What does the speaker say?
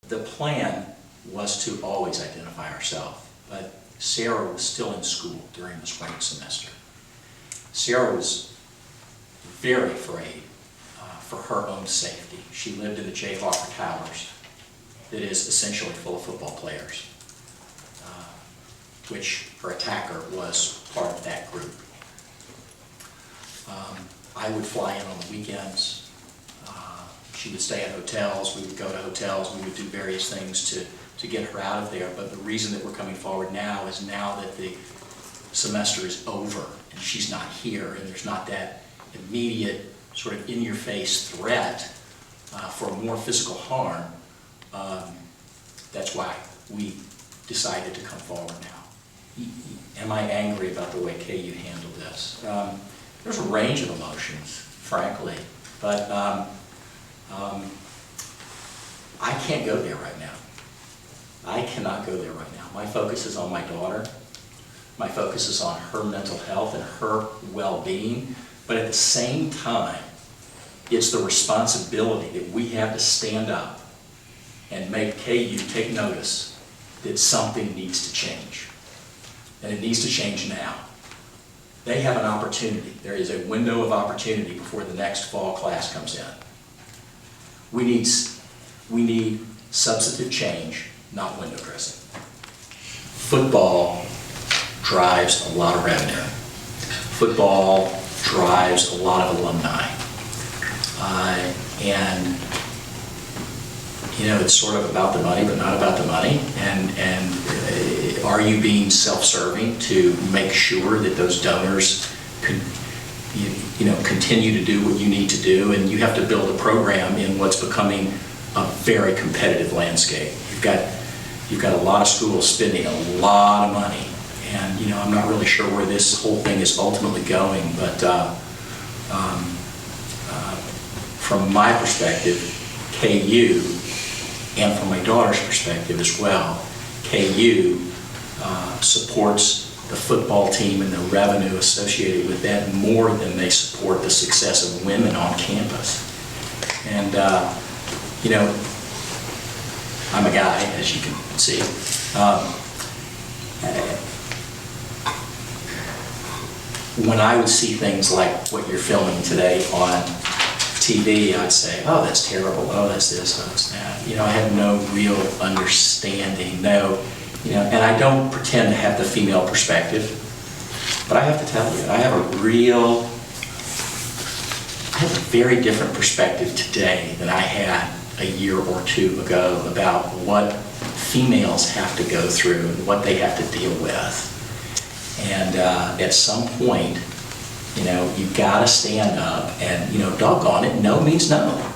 The plan was to always identify ourselves, but Sarah was still in school during the spring semester. Sarah was very afraid for her own safety. She lived in the Jayhawker Towers that is essentially full of football players, which her attacker was part of that group. I would fly in on the weekends. She would stay at hotels, we would go to hotels, we would do various things to get her out of there. But the reason that we're coming forward now is now that the semester is over and she's not here and there's not that immediate sort of in-your-face threat for more physical harm, that's why we decided to come forward now. Am I angry about the way KU handled this? There's a range of emotions, frankly, but I can't go there right now. I cannot go there right now. My focus is on my daughter. My focus is on her mental health and her well-being, but at the same time, it's the responsibility that we have to stand up and make KU take notice that something needs to change. And it needs to change now. They have an opportunity. There is a window of opportunity before the next fall class comes in. We need substantive change, not window dressing. Football drives a lot of revenue. Football drives a lot of alumni. And you know, it's sort of about the money, but not about the money. And are you being self-serving to make sure that those donors could, continue to do what you need to do? And you have to build a program in what's becoming a very competitive landscape. You've got a lot of schools spending a lot of money, and I'm not really sure where this whole thing is ultimately going. But from my perspective, KU, and from my daughter's perspective as well, KU supports the football team and the revenue associated with that more than they support the success of women on campus. And I'm a guy, as you can see. When I would see things like what you're filming today on TV, I'd say, oh, that's terrible, oh, that's this, oh, that's that. I have no real understanding, and I don't pretend to have the female perspective, but I have to tell you, I have a very different perspective today than I had a year or two ago about what females have to go through and what they have to deal with. And at some point, you've got to stand up and, doggone it, no means no.